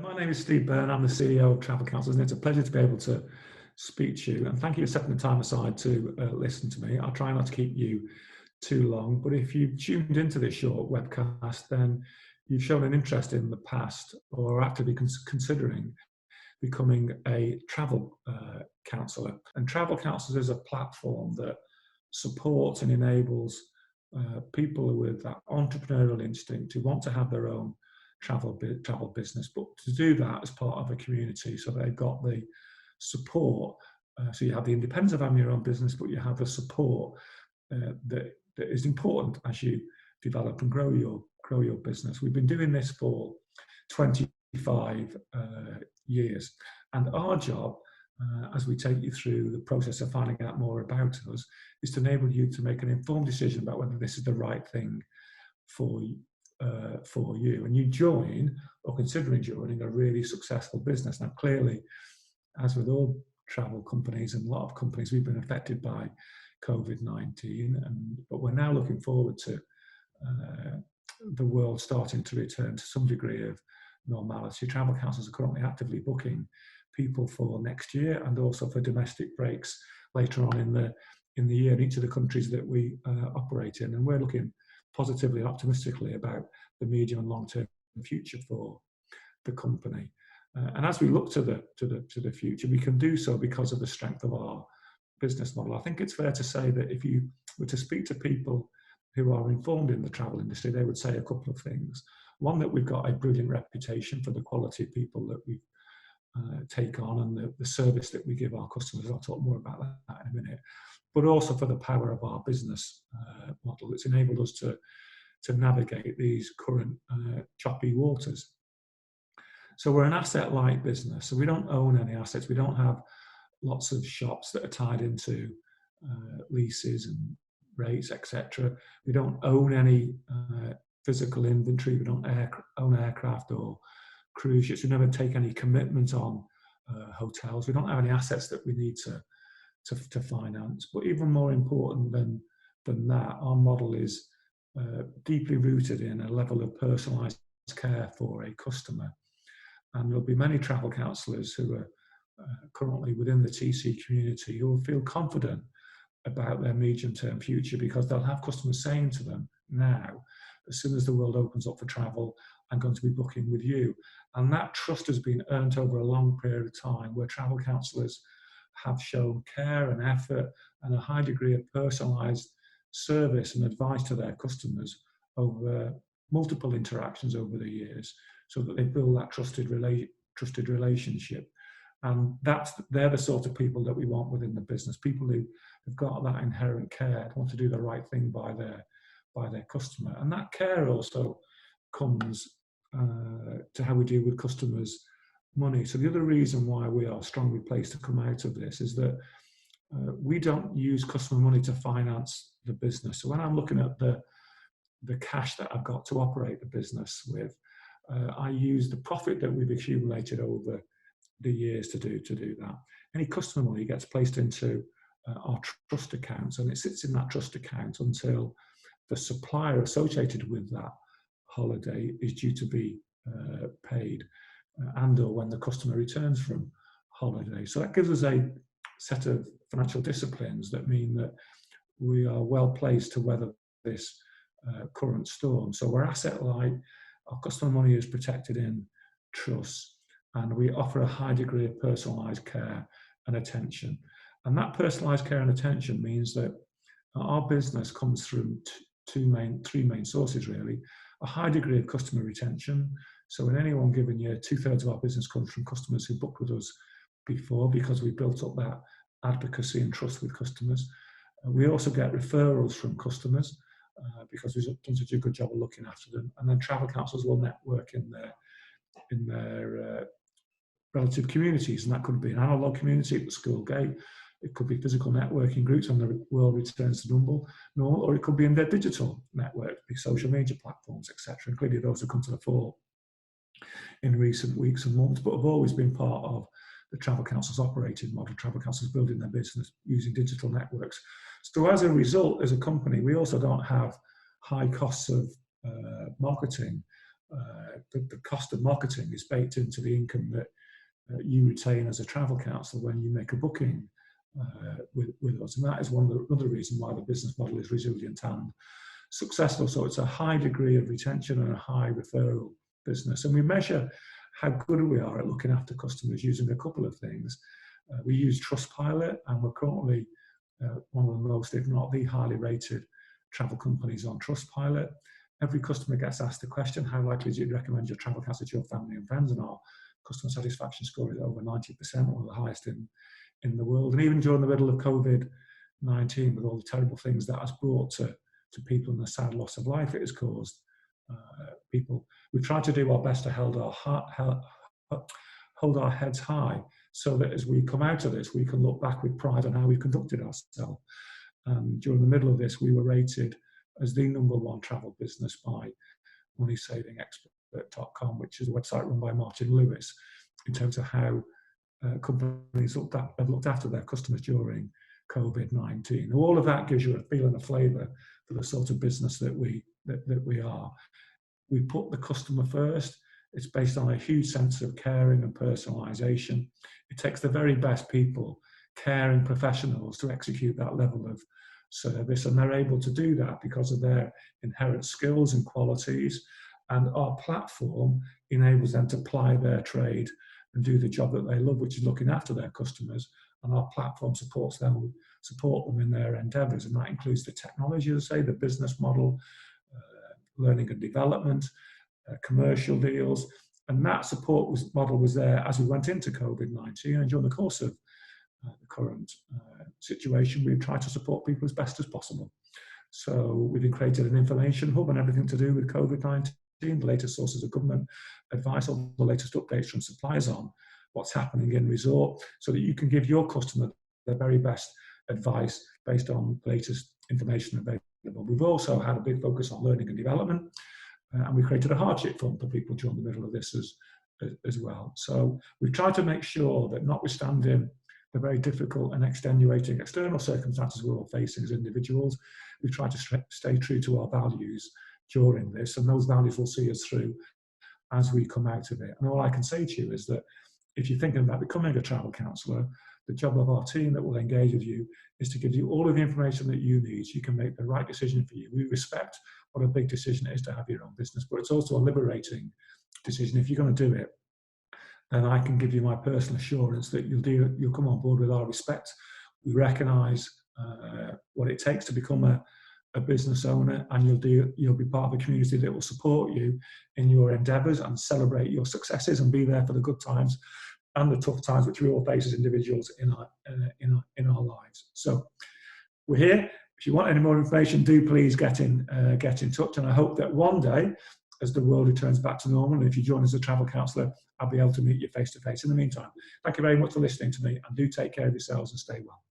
My name is Steve Byrne. I'm the CEO of Travel Counsellors, and it's a pleasure to be able to speak to you. And thank you for setting the time aside to listen to me. I'll try not to keep you too long, but if you've tuned into this short webcast, then you've shown an interest in the past or are actively considering becoming a travel counsellor. And Travel Counsellors is a platform that supports and enables people with that entrepreneurial instinct who want to have their own travel business, but to do that as part of a community. So they've got the support. So you have the independence of having your own business, but you have the support that is important as you develop and grow your business. We've been doing this for 25 years, and our job, as we take you through the process of finding out more about us, is to enable you to make an informed decision about whether this is the right thing for you. And you join or considering joining a really successful business. Now, clearly, as with all travel companies and a lot of companies, we've been affected by Covid-19, but we're now looking forward to the world starting to return to some degree of normality. Travel counsellors are currently actively booking people for next year and also for domestic breaks later on in the year in each of the countries that we operate in, and we're looking positively and optimistically about the medium and long-term future for the company. And as we look to the future, we can do so because of the strength of our business model. I think it's fair to say that if you were to speak to people who are informed in the travel industry, they would say a couple of things. One, that we've got a brilliant reputation for the quality of people that we take on and the service that we give our customers. I'll talk more about that in a minute. But also for the power of our business model that's enabled us to navigate these current choppy waters. So we're an asset-light business, so we don't own any assets. We don't have lots of shops that are tied into leases and rates, etc. We don't own any physical inventory. We don't own aircraft or cruise ships. We never take any commitment on hotels. We don't have any assets that we need to finance. But even more important than that, our model is deeply rooted in a level of personalised care for a customer. And there'll be many travel counsellors who are currently within the TC community who will feel confident about their medium-term future because they'll have customers saying to them now, as soon as the world opens up for travel, I'm going to be booking with you. And that trust has been earned over a long period of time, where travel counsellors have shown care and effort and a high degree of personalised service and advice to their customers over multiple interactions over the years, so that they build that trusted relationship. And they're the sort of people that we want within the business, people who have got that inherent care, want to do the right thing by their customer. And that care also comes to how we deal with customers' money. So the other reason why we are strongly placed to come out of this is that we don't use customer money to finance the business. So when I'm looking at the cash that I've got to operate the business with, I use the profit that we've accumulated over the years to do that. Any customer money gets placed into our trust accounts, and it sits in that trust account until the supplier associated with that holiday is due to be paid, and or when the customer returns from holiday. So that gives us a set of financial disciplines that mean that we are well placed to weather this current storm. So we're asset light, our customer money is protected in trust, and we offer a high degree of personalised care and attention. And that personalised care and attention means that our business comes through three main sources, really. A high degree of customer retention. So in any one given year, 2/3 of our business comes from customers who booked with us before, because we built up that advocacy and trust with customers. We also get referrals from customers because we've done such a good job of looking after them. And then travel counsellors will network in their relative communities, and that could be an analogue community at the school gate. It could be physical networking groups when the world returns to normal, or it could be in their digital network, the social media platforms, etc., including those who come to the fore in recent weeks and months, but have always been part of the travel counsellors operating model. Travel counsellors building their business using digital networks. So as a result, as a company, we also don't have high costs of marketing the cost of marketing is baked into the income that you retain as a travel counsellor when you make a booking with us. And that is another reason why the business model is resilient and successful. So it's a high degree of retention and a high referral business. And we measure how good we are at looking after customers using a couple of things. We use Trustpilot, and we're currently one of the most, if not the highly rated travel companies on Trustpilot. Every customer gets asked the question, how likely do you recommend your travel counsellor to your family and friends? And our customer satisfaction score is over 90%, one of the highest in the world. And even during the middle of Covid-19, with all the terrible things that has brought to people and the sad loss of life it has caused people, we've tried to do our best to hold our heads high, so that as we come out of this, we can look back with pride on how we've conducted ourselves. During the middle of this, we were rated as the #1 travel business by MoneySavingExpert.com, which is a website run by Martin Lewis, in terms of how companies have looked after their customers during COVID-19. All of that gives you a feel and a flavour for the sort of business that we are. We put the customer first. It's based on a huge sense of caring and personalisation. It takes the very best people, caring professionals, to execute that level of service, and they're able to do that because of their inherent skills and qualities, and our platform enables them to ply their trade and do the job that they love, which is looking after their customers, and our platform support them in their endeavours, and that includes the technology, as I say, the business model, learning and development, commercial deals, and that support model was there as we went into COVID-19, and during the course of the current situation, we've tried to support people as best as possible. So we've created an information hub on everything to do with COVID-19, the latest sources of government advice, all the latest updates from suppliers on what's happening in resort, so that you can give your customer the very best advice based on the latest information available. We've also had a big focus on learning and development, and we created a hardship fund for people during the middle of this as well. So we've tried to make sure that, notwithstanding the very difficult and extenuating external circumstances we're all facing as individuals, we've tried to stay true to our values during this, and those values will see us through as we come out of it. And all I can say to you is that if you're thinking about becoming a travel counsellor, the job of our team that will engage with you is to give you all of the information that you need so you can make the right decision for you. We respect what a big decision it is to have your own business, but it's also a liberating decision. If you're going to do it, then I can give you my personal assurance that you'll come on board with our respect. We recognise what it takes to become a business owner, and you'll be part of a community that will support you in your endeavours and celebrate your successes and be there for the good times and the tough times which we all face as individuals in our lives. So we're here. If you want any more information, do please get in touch, and I hope that one day, as the world returns back to normal, and if you join as a travel counsellor, I'll be able to meet you face to face. In the meantime, thank you very much for listening to me, and do take care of yourselves and stay well.